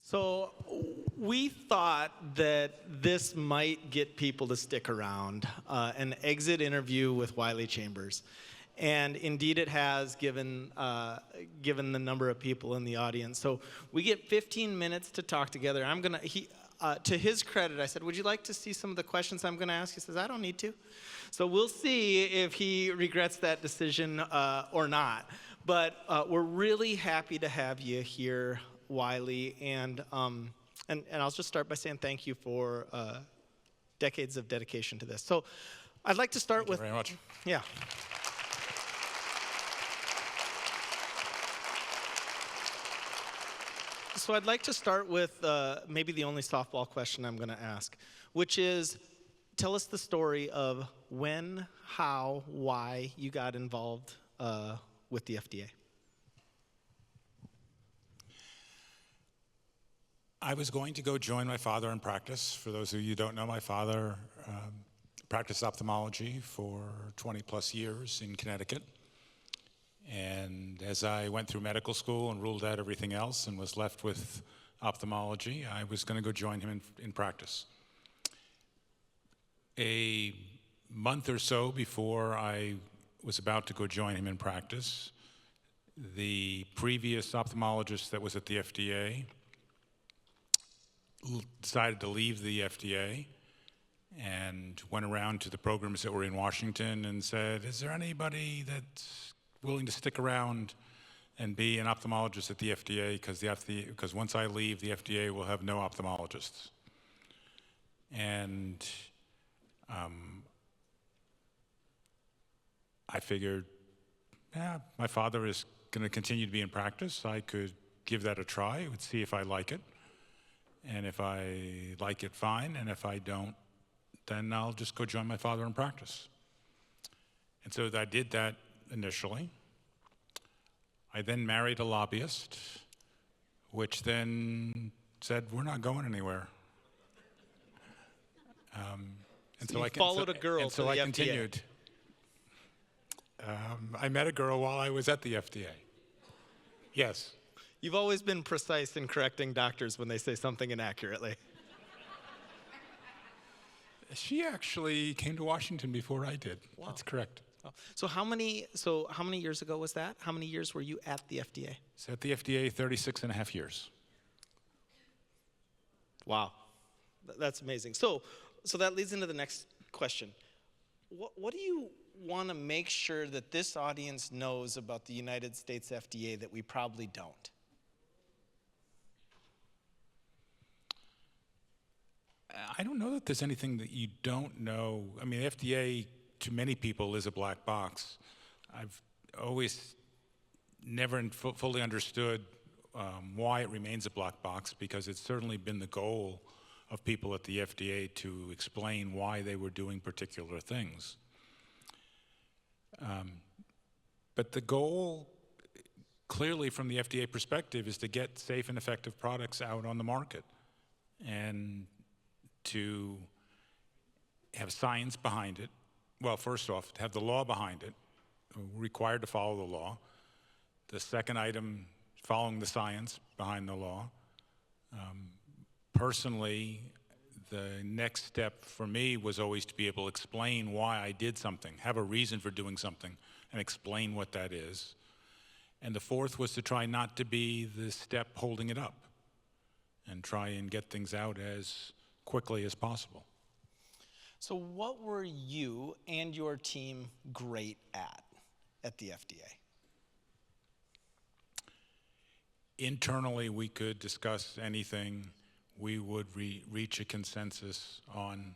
So we thought that this might get people to stick around, an exit interview with Wiley Chambers. And indeed it has, given the number of people in the audience. So we get 15 minutes to talk together. To his credit, I said, would you like to see some of the questions I'm going to ask? He says, I don't need to. So we'll see if he regrets that decision or not. But we're really happy to have you here, Wiley, and I'll just start by saying thank you for decades of dedication to this. So I'd like to start with... Thank you very much. Yeah. So I'd like to start with maybe the only softball question I'm going to ask, which is, tell us the story of when, how, why you got involved with the FDA. I was going to go join my father in practice. For those of you who don't know, my father practiced ophthalmology for 20 plus years in Connecticut. And as I went through medical school and ruled out everything else and was left with ophthalmology, I was going to go join him in practice. A month or so before I was about to go join him in practice, the previous ophthalmologist that was at the FDA decided to leave the FDA and went around to the programs that were in Washington and said, is there anybody that's willing to stick around and be an ophthalmologist at the FDA, because once I leave, the FDA will have no ophthalmologists. And I figured, my father is going to continue to be in practice. I could give that a try, would see if I like it. And if I like it, fine. And if I don't, then I'll just go join my father in practice. And so I did that initially. I then married a lobbyist, which then said, we're not going anywhere. And so I followed a girl and so I continued. I met a girl while I was at the FDA. Yes. You've always been precise in correcting doctors when they say something inaccurately. She actually came to Washington before I did. Wow. That's correct. So how many years ago was that? How many years were you at the FDA? So at the FDA, 36 and a half years. Wow. That's amazing. So that leads into the next question. What do you want to make sure that this audience knows about the United States FDA that we probably don't? I don't know that there's anything that you don't know. I mean, the FDA, to many people, is a black box. I've always never fully understood why it remains a black box, because it's certainly been the goal of people at the FDA to explain why they were doing particular things. But the goal, clearly from the FDA perspective, is to get safe and effective products out on the market and to have science behind it. Well, first off, to have the law behind it. We're required to follow the law. The second item, following the science behind the law. Personally, the next step for me was always to be able to explain why I did something, have a reason for doing something, and explain what that is. And the fourth was to try not to be the step holding it up and try and get things out as quickly as possible. So what were you and your team great at the FDA? Internally, we could discuss anything. We would reach a consensus on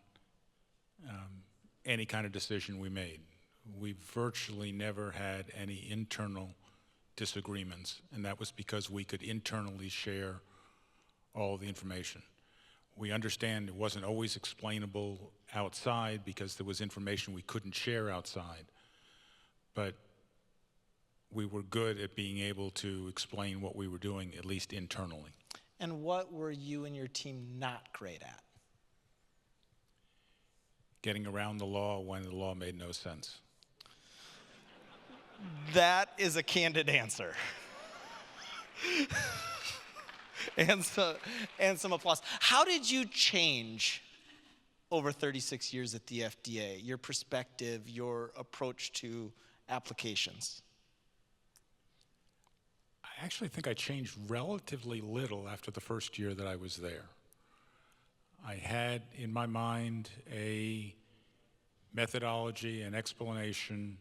any kind of decision we made. We virtually never had any internal disagreements, and that was because we could internally share all the information. We understand it wasn't always explainable outside because there was information we couldn't share outside, but we were good at being able to explain what we were doing, at least internally. And what were you and your team not great at? Getting around the law when the law made no sense. That is a candid answer. and some applause. How did you change over 36 years at the FDA? Your perspective, your approach to applications? I actually think I changed relatively little after the first year that I was there. I had in my mind a methodology, an explanation.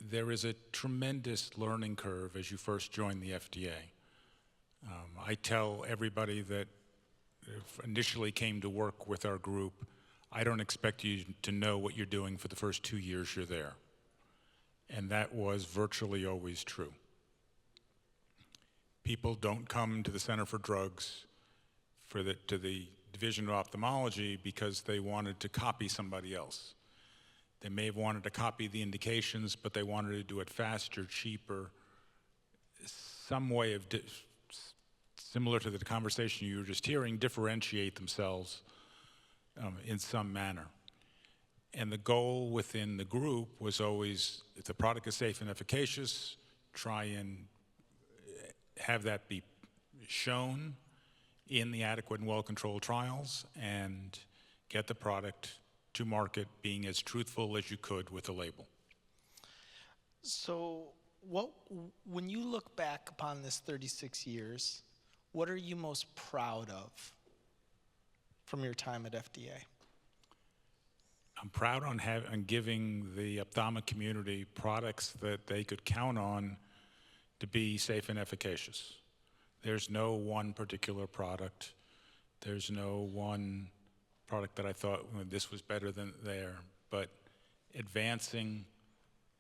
There is a tremendous learning curve as you first join the FDA. I tell everybody that initially came to work with our group, I don't expect you to know what you're doing for the first 2 years you're there. And that was virtually always true. People don't come to the Center for Drugs to the Division of Ophthalmology because they wanted to copy somebody else. They may have wanted to copy the indications, but they wanted to do it faster, cheaper, some way of, similar to the conversation you were just hearing, differentiate themselves in some manner. And the goal within the group was always, if the product is safe and efficacious, try and have that be shown in the adequate and well-controlled trials and get the product to market being as truthful as you could with the label. So when you look back upon this 36 years, what are you most proud of from your time at FDA? I'm proud on giving the ophthalmic community products that they could count on to be safe and efficacious. There's no one particular product. There's no one product that I thought, well, this was better than there, but advancing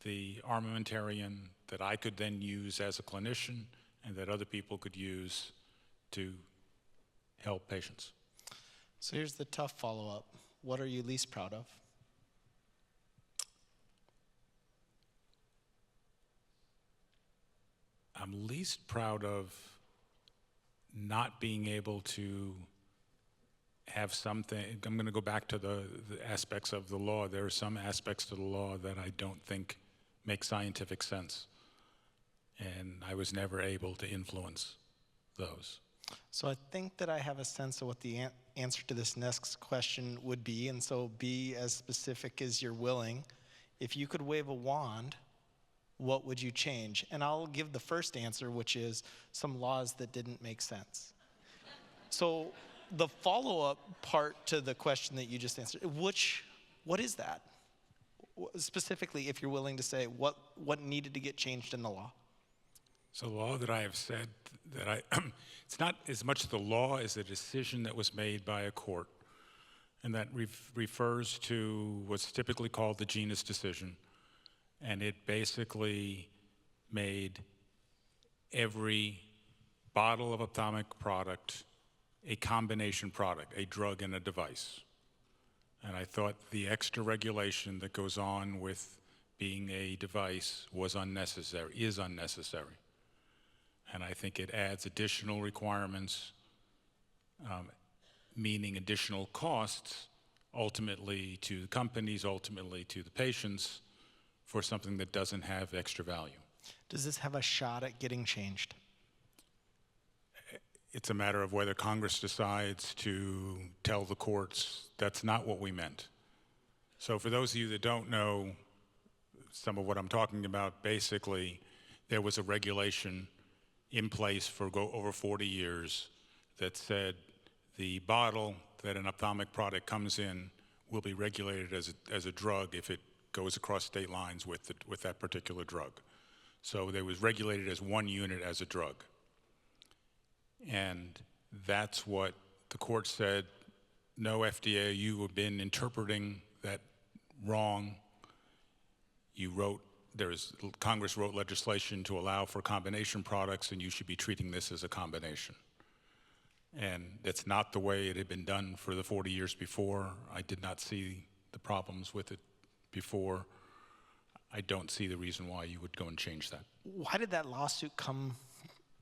the armamentarium that I could then use as a clinician and that other people could use to help patients. So here's the tough follow-up. What are you least proud of? I'm least proud of not being able to have something. I'm going to go back to the aspects of the law. There are some aspects to the law that I don't think make scientific sense, and I was never able to influence those. So I think that I have a sense of what the answer to this next question would be, and so be as specific as you're willing. If you could wave a wand, what would you change? And I'll give the first answer, which is some laws that didn't make sense. So the follow-up part to the question that you just answered, what is that? Specifically, if you're willing to say, what needed to get changed in the law? So the law that I have said that it's not as much the law as a decision that was made by a court, and that refers to what's typically called the genus decision. And it basically made every bottle of ophthalmic product a combination product, a drug and a device. And I thought the extra regulation that goes on with being a device was unnecessary, is unnecessary. And I think it adds additional requirements, meaning additional costs, ultimately to the companies, ultimately to the patients, for something that doesn't have extra value. Does this have a shot at getting changed? It's a matter of whether Congress decides to tell the courts that's not what we meant. So for those of you that don't know some of what I'm talking about, basically there was a regulation in place for over 40 years that said the bottle that an ophthalmic product comes in will be regulated as a drug if it goes across state lines with that particular drug. So they was regulated as one unit as a drug. And that's what the court said, no, FDA, you have been interpreting that wrong. Congress wrote legislation to allow for combination products, and you should be treating this as a combination. And that's not the way it had been done for the 40 years before. I did not see the problems with it before. I don't see the reason why you would go and change that. Why did that lawsuit come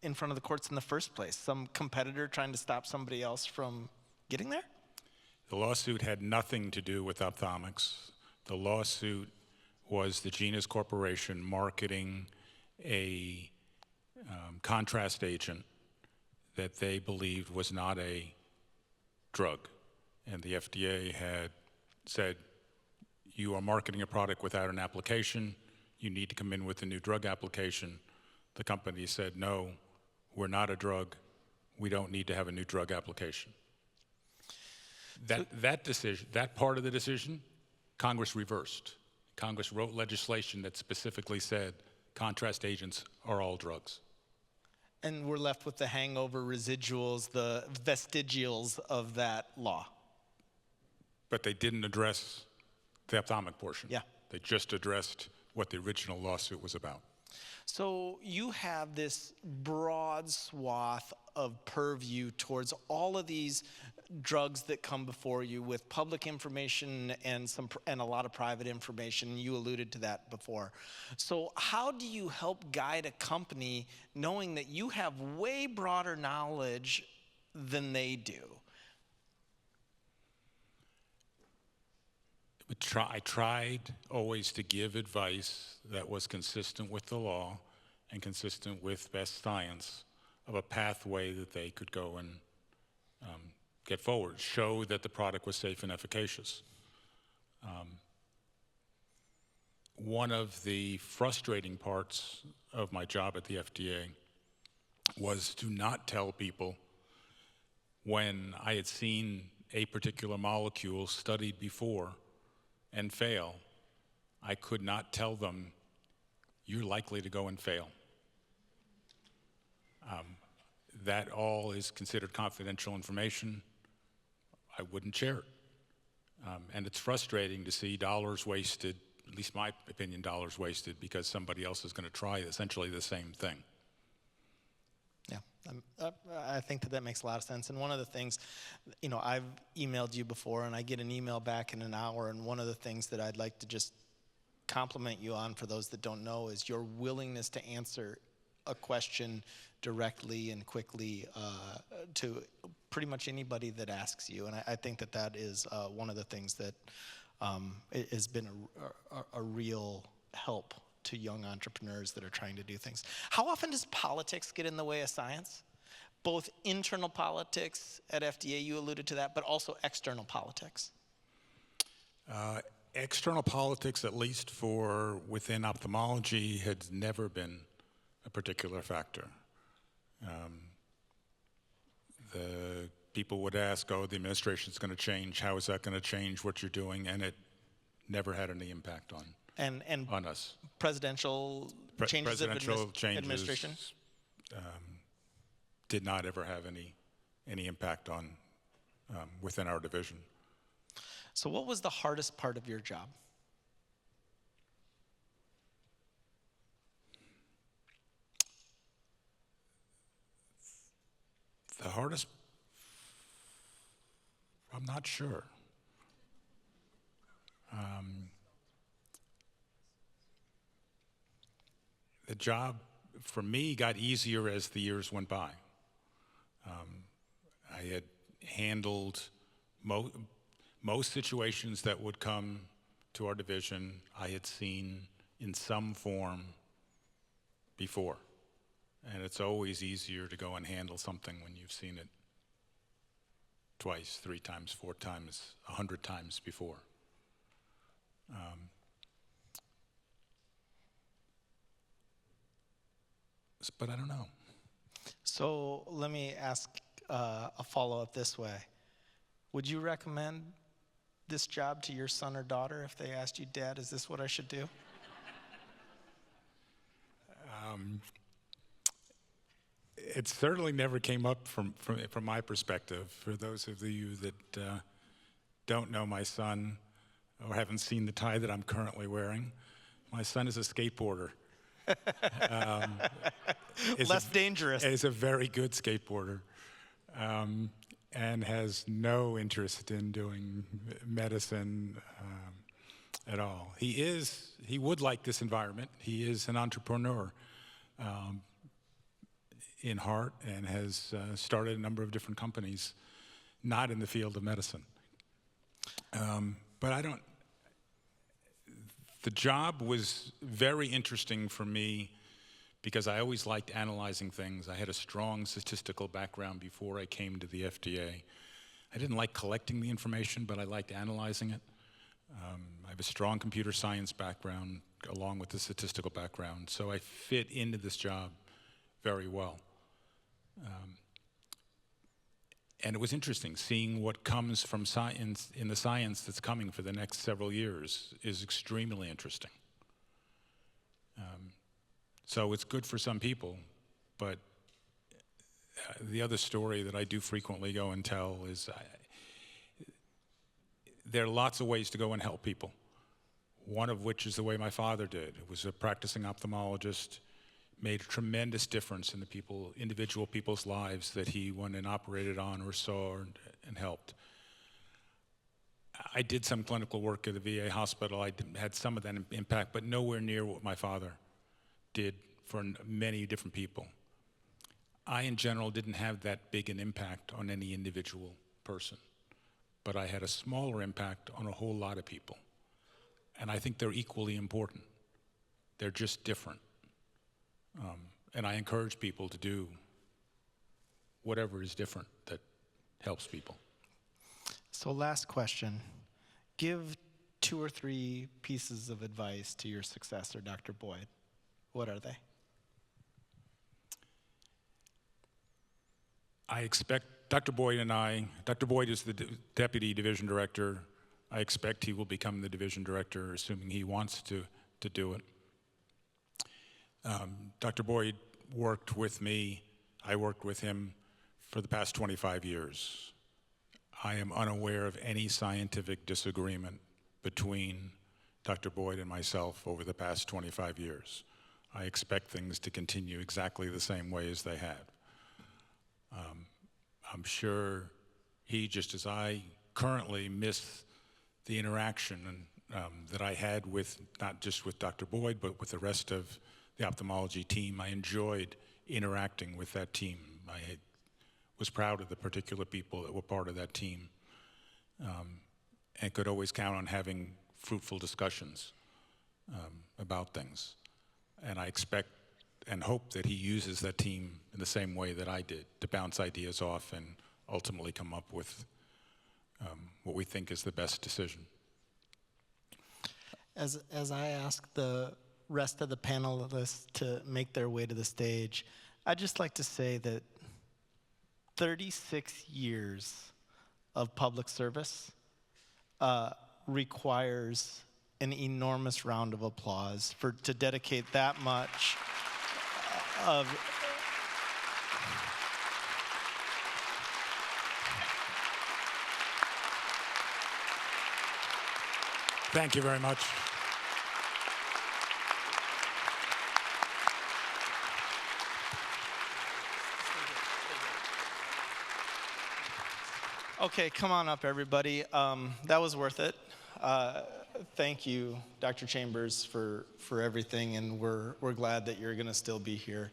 in front of the courts in the first place? Some competitor trying to stop somebody else from getting there? The lawsuit had nothing to do with ophthalmics. The lawsuit was the Genus Corporation marketing a contrast agent that they believed was not a drug. And the FDA had said, you are marketing a product without an application, you need to come in with a new drug application. The company said, no, we're not a drug, we don't need to have a new drug application. That decision, that part of the decision, Congress reversed. Congress wrote legislation that specifically said contrast agents are all drugs. And we're left with the hangover residuals, the vestigials of that law. But they didn't address the ophthalmic portion. Yeah. They just addressed what the original lawsuit was about. So you have this broad swath of purview towards all of these drugs that come before you with public information and a lot of private information. You alluded to that before. So how do you help guide a company knowing that you have way broader knowledge than they do? I tried always to give advice that was consistent with the law and consistent with best science of a pathway that they could go and get forward, show that the product was safe and efficacious. One of the frustrating parts of my job at the FDA was to not tell people when I had seen a particular molecule studied before and fail, I could not tell them, you're likely to go and fail. That all is considered confidential information. I wouldn't share it. And it's frustrating to see dollars wasted, at least my opinion, dollars wasted because somebody else is going to try essentially the same thing. Yeah, I think that makes a lot of sense. And one of the things, you know, I've emailed you before and I get an email back in an hour, and one of the things that I'd like to just compliment you on for those that don't know is your willingness to answer a question directly and quickly to pretty much anybody that asks you. And I think that that is one of the things that has been a real help to young entrepreneurs that are trying to do things. How often does politics get in the way of science? Both internal politics at FDA, you alluded to that, but also external politics. External politics, at least for within ophthalmology, has never been a particular factor. The people would ask, oh, the administration's going to change, how is that going to change what you're doing? And it never had any impact on us. Presidential changes of administration? Did not ever have any impact on within our division. So what was the hardest part of your job? The hardest, I'm not sure. The job for me got easier as the years went by. I had handled most situations that would come to our division I had seen in some form before. And it's always easier to go and handle something when you've seen it twice, 3 times, 4 times, 100 times before. But I don't know. So let me ask a follow-up this way. Would you recommend this job to your son or daughter if they asked you, Dad, is this what I should do? It certainly never came up from my perspective. For those of you that don't know my son or haven't seen the tie that I'm currently wearing, my son is a skateboarder. Less dangerous. Is a very good skateboarder and has no interest in doing medicine at all. He would like this environment. He is an entrepreneur in heart and has started a number of different companies, not in the field of medicine. But the job was very interesting for me because I always liked analyzing things. I had a strong statistical background before I came to the FDA. I didn't like collecting the information, but I liked analyzing it. I have a strong computer science background along with the statistical background, so I fit into this job very well. And it was interesting seeing what comes from science, in the science that's coming for the next several years is extremely interesting. So it's good for some people, but the other story that I do frequently go and tell is there are lots of ways to go and help people. One of which is the way my father did. It was a practicing ophthalmologist, made a tremendous difference in the individual people's lives that he went and operated on or saw and helped. I did some clinical work at the VA hospital. I had some of that impact, but nowhere near what my father did for many different people. I, in general, didn't have that big an impact on any individual person, but I had a smaller impact on a whole lot of people. And I think they're equally important. They're just different. And I encourage people to do whatever is different that helps people. So last question. Give 2 or 3 pieces of advice to your successor, Dr. Boyd. What are they? I expect Dr. Boyd is the deputy division director. I expect he will become the division director, assuming he wants to do it. Dr. Boyd worked with me. I worked with him for the past 25 years. I am unaware of any scientific disagreement between Dr. Boyd and myself over the past 25 years. I expect things to continue exactly the same way as they have. I'm sure he, just as I currently miss the interaction that I had with, not just with Dr. Boyd, but with the rest of the ophthalmology team. I enjoyed interacting with that team. I was proud of the particular people that were part of that team, and could always count on having fruitful discussions about things. And I expect and hope that he uses that team in the same way that I did, to bounce ideas off and ultimately come up with what we think is the best decision. As I ask the rest of the panelists to make their way to the stage, I'd just like to say that 36 years of public service requires an enormous round of applause to dedicate that much of Thank you very much. Okay, come on up, everybody. That was worth it. Thank you, Dr. Chambers, for everything, and we're glad that you're going to still be here.